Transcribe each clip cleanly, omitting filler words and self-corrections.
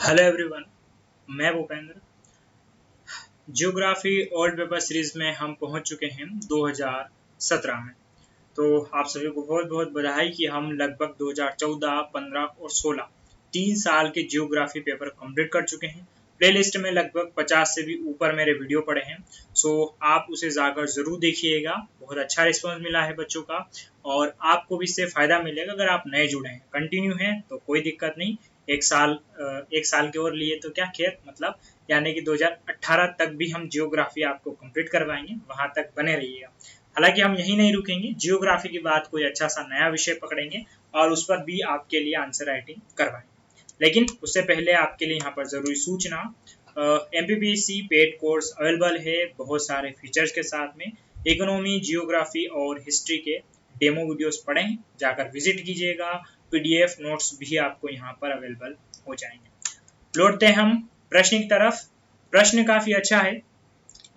Hello everyone, मैं Bhupendra. Geography old paper series में हम पहुंच चुके हैं 2017 में। तो आप सभी को बहुत बहुत बधाई कि हम लगभग 2014, 15 और 16 3 साल के जियोग्राफी पेपर कंप्लीट कर चुके हैं। प्लेलिस्ट में लगभग 50 से भी ऊपर मेरे वीडियो पड़े हैं। सो आप उसे जाकर ज़रूर देखिएगा। बहुत अच्छा रिस्पॉन्स मिला है बच्चों का और आपको भी इससे फ़ायदा मिलेगा। अगर आप नए जुड़े हैं, कंटिन्यू हैं तो कोई दिक्कत नहीं। एक साल के और लिए तो क्या खैर, मतलब यानी कि 2018 तक भी हम जियोग्राफी आपको कंप्लीट करवाएंगे, वहां तक बने रहिएगा। हालांकि हम यही नहीं रुकेंगे, जियोग्राफी के बाद कोई अच्छा सा नया विषय पकड़ेंगे और उस पर भी आपके लिए आंसर राइटिंग करवाएंगे। लेकिन उससे पहले आपके लिए यहाँ पर ज़रूरी सूचना, MPPC पेड कोर्स अवेलेबल है बहुत सारे फीचर्स के साथ में। इकोनॉमी, जियोग्राफी और हिस्ट्री के डेमो वीडियोस पढ़ें, जाकर विजिट कीजिएगा। PDF नोट्स भी आपको यहाँ पर अवेलेबल हो जाएंगे। लौटते हैं हम प्रश्न की तरफ। प्रश्न काफी अच्छा है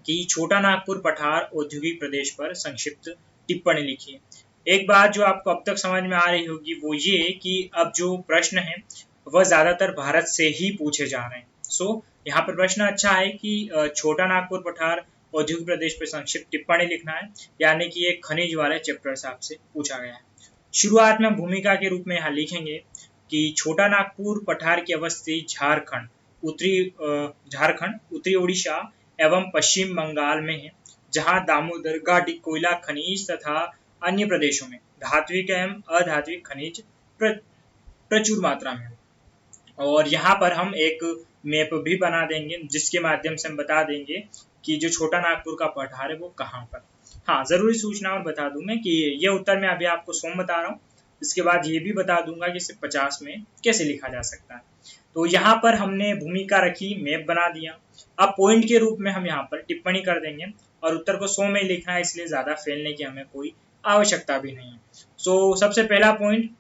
कि छोटा नागपुर पठार औद्योगिक प्रदेश पर संक्षिप्त टिप्पणी लिखिए। एक बात जो आपको अब तक समझ में आ रही होगी वो ये कि अब जो प्रश्न है वह ज्यादातर भारत से ही पूछे जा रहे हैं। यहाँ पर प्रश्न अच्छा है कि छोटा नागपुर पठार औद्योगिक प्रदेश पर संक्षिप्त टिप्पणी लिखना है, यानी कि एक खनिज वाले चैप्टर से आपसे पूछा गया है। शुरुआत में भूमिका के रूप में यहाँ लिखेंगे कि छोटा नागपुर पठार की अवस्थी झारखंड, उत्तरी उड़ीसा एवं पश्चिम बंगाल में है, जहां दामोदर घाटी कोयला खनिज तथा अन्य प्रदेशों में धात्विक एवं अधात्विक खनिज प्रचुर मात्रा में। और यहाँ पर हम एक मैप भी बना देंगे जिसके माध्यम से हम बता देंगे कि जो छोटा नागपुर का पठार है वो कहाँ पर। हाँ, जरूरी सूचना और बता दूं मैं कि ये उत्तर मैं अभी आपको 100 बता रहा हूँ। इसके बाद ये भी बता दूंगा कि इसे 50 में कैसे लिखा जा सकता है। तो यहाँ पर हमने भूमिका रखी, मैप बना दिया। अब पॉइंट के रूप में हम यहाँ पर टिप्पणी कर देंगे और उत्तर को 100 में लिखना है, इसलिए ज्यादा फैलने की हमें कोई आवश्यकता भी नहीं है। सबसे पहला पॉइंट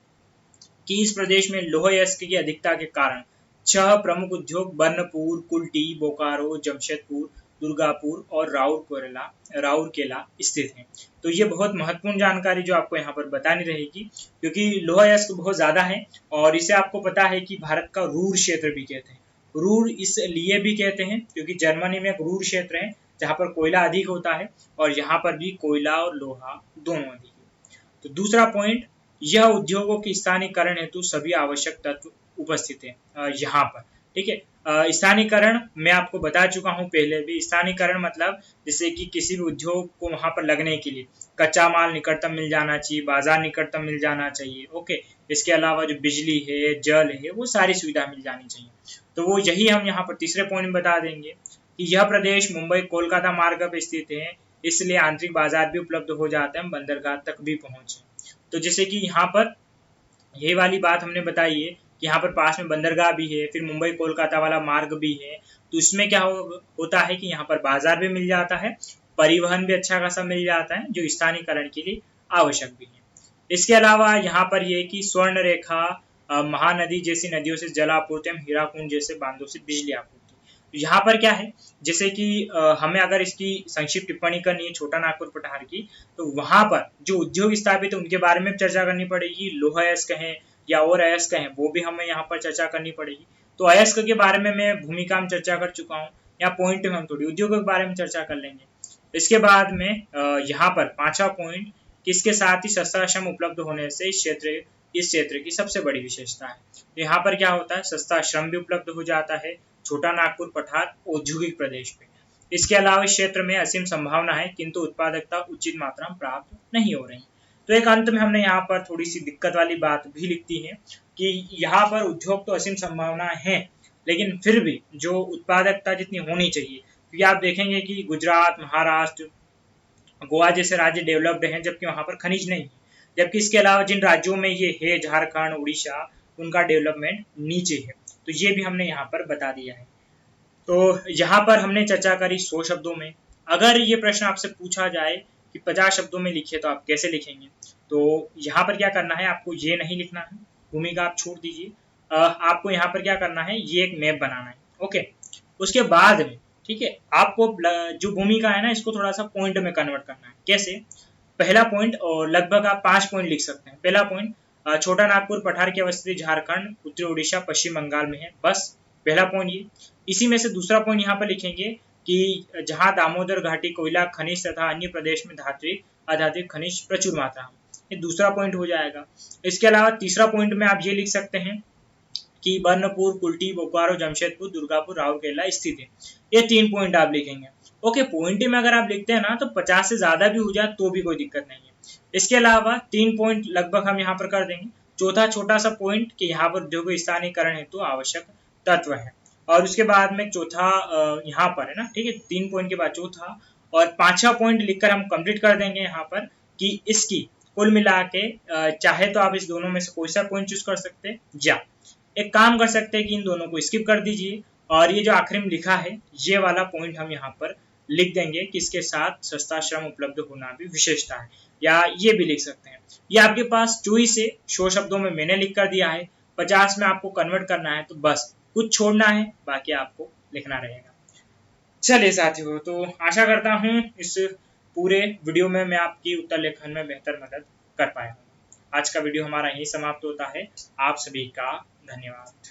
कि इस प्रदेश में लौह अयस्क की अधिकता के कारण 6 प्रमुख उद्योग बर्नपुर, कुल्टी, बोकारो, जमशेदपुर, दुर्गापुर और राउरकेला स्थित हैं। तो ये बहुत महत्वपूर्ण जानकारी जो आपको यहाँ पर बतानी रहेगी, क्योंकि लौह अयस्क बहुत ज्यादा है और इसे आपको पता है कि भारत का रूर क्षेत्र भी कहते हैं। रूर इसलिए भी कहते हैं क्योंकि जर्मनी में एक रूर क्षेत्र है जहाँ पर कोयला अधिक होता है और यहाँ पर भी कोयला और लोहा दोनों अधिक है। तो दूसरा पॉइंट, यह उद्योगों के स्थानीयकरण हेतु सभी आवश्यक तत्व उपस्थित है यहाँ पर। ठीक है, स्थानीयकरण मैं आपको बता चुका हूँ पहले भी। स्थानीयकरण मतलब जैसे कि किसी भी उद्योग को वहां पर लगने के लिए कच्चा माल निकटतम मिल जाना चाहिए, बाजार निकटतम मिल जाना चाहिए। ओके, इसके अलावा जो बिजली है, जल है, वो सारी सुविधा मिल जानी चाहिए। तो वो यही हम यहाँ पर तीसरे पॉइंट में बता देंगे कि यह प्रदेश मुंबई कोलकाता मार्ग पर स्थित है, इसलिए आंतरिक बाजार भी उपलब्ध हो जाते हैं, बंदरगाह तक भी पहुंचे। तो जैसे कि यहाँ पर यही वाली बात हमने बताई है कि यहाँ पर पास में बंदरगाह भी है, फिर मुंबई कोलकाता वाला मार्ग भी है। तो इसमें क्या होता है कि यहाँ पर बाजार भी मिल जाता है, परिवहन भी अच्छा खासा मिल जाता है, जो स्थानीयकरण के लिए आवश्यक भी है। इसके अलावा यहाँ पर ये कि स्वर्ण रेखा, महानदी जैसी नदियों से जल आपूर्ति एवं हीराकुंड जैसे बांधों से बिजली आपूर्ति। तो यहाँ पर क्या है, जैसे कि हमें अगर इसकी संक्षिप्त टिप्पणी करनी है छोटा नागपुर पठार की, तो वहां पर जो उद्योग स्थापित है उनके बारे में चर्चा करनी पड़ेगी। लोह अयस्क है या और अयस्क है वो भी हमें यहाँ पर चर्चा करनी पड़ेगी। तो अयस्क के बारे में मैं भूमिका में चर्चा कर चुका हूँ, या पॉइंट में हम थोड़ी उद्योगों के बारे में चर्चा कर लेंगे। इसके बाद में यहाँ पर 5वां पॉइंट, किसके साथ ही सस्ता श्रम उपलब्ध होने से इस क्षेत्र की सबसे बड़ी विशेषता है। यहाँ पर क्या होता है, सस्ता श्रम भी उपलब्ध हो जाता है छोटा नागपुर पठार औद्योगिक प्रदेश पे। इसके अलावा इस क्षेत्र में असीम संभावना है, किंतु उत्पादकता उचित मात्रा में प्राप्त नहीं हो रही। तो एक अंत में हमने यहाँ पर थोड़ी सी दिक्कत वाली बात भी लिखती है कि यहाँ पर उद्योग तो असीम संभावना है, लेकिन फिर भी जो उत्पादकता जितनी होनी चाहिए, क्योंकि आप देखेंगे कि गुजरात, महाराष्ट्र, गोवा जैसे राज्य डेवलप्ड हैं, जबकि वहां पर खनिज नहीं है। जबकि इसके अलावा जिन राज्यों में ये है, झारखंड, उड़ीसा, उनका डेवलपमेंट नीचे है। तो ये भी हमने यहाँ पर बता दिया है। तो यहाँ पर हमने चर्चा करी 100 शब्दों में। अगर ये प्रश्न आपसे पूछा जाए कि 50 शब्दों में लिखिए तो आप कैसे लिखेंगे, तो यहाँ पर क्या करना है, आपको ये नहीं लिखना है, भूमिका आप छोड़ दीजिए। आपको यहाँ पर क्या करना है, ये एक मैप बनाना है। ओके, उसके बाद में ठीक है, आपको जो भूमिका है ना, इसको थोड़ा सा पॉइंट में कन्वर्ट करना है। कैसे, पहला पॉइंट और लगभग आप 5 पॉइंट लिख सकते हैं। पहला पॉइंट, छोटा नागपुर पठार की अवस्थित झारखंड, उत्तरी उड़ीसा, पश्चिम बंगाल में है, बस पहला पॉइंट ये। इसी में से दूसरा पॉइंट यहाँ पर लिखेंगे कि जहाँ दामोदर घाटी कोयला खनिज तथा अन्य प्रदेश में धात्विक अधात्विक खनिज प्रचुर मात्रा में, ये दूसरा पॉइंट हो जाएगा। इसके अलावा तीसरा पॉइंट में आप ये लिख सकते हैं कि बर्नपुर, कुल्टी, बोकारो, जमशेदपुर, दुर्गापुर, राउरकेला स्थित है। ये 3 पॉइंट आप लिखेंगे। ओके, पॉइंट में अगर आप लिखते हैं ना तो 50 से ज्यादा भी हो जाए तो भी कोई दिक्कत नहीं है। इसके अलावा 3 पॉइंट लगभग हम यहाँ पर कर देंगे। चौथा छोटा सा पॉइंट कि यहाँ पर उद्योग स्थानीयकरण हेतु आवश्यक तत्व है, और उसके बाद में चौथा यहाँ पर है ना, ठीक है, 3 पॉइंट के बाद चौथा और 5वां पॉइंट लिखकर हम कंप्लीट कर देंगे यहाँ पर कि इसकी कुल मिला के चाहे तो आप इस दोनों में से कोई सा पॉइंट चूज कर सकते हैं, या एक काम कर सकते हैं कि इन दोनों को स्किप कर दीजिए और ये जो आखिरी में लिखा है ये वाला पॉइंट हम यहाँ पर लिख देंगे कि इसके साथ सस्ता श्रम उपलब्ध होना भी विशेषता है, या ये भी लिख सकते हैं। ये आपके पास चॉइस है, 100 शब्दों में मैंने लिख कर दिया है, 50 में आपको कन्वर्ट करना है तो बस कुछ छोड़ना है, बाकी आपको लिखना रहेगा। चलिए साथियों, तो आशा करता हूँ इस पूरे वीडियो में मैं आपकी उत्तर लेखन में बेहतर मदद कर पाया हूँ। आज का वीडियो हमारा यही समाप्त होता है। आप सभी का धन्यवाद।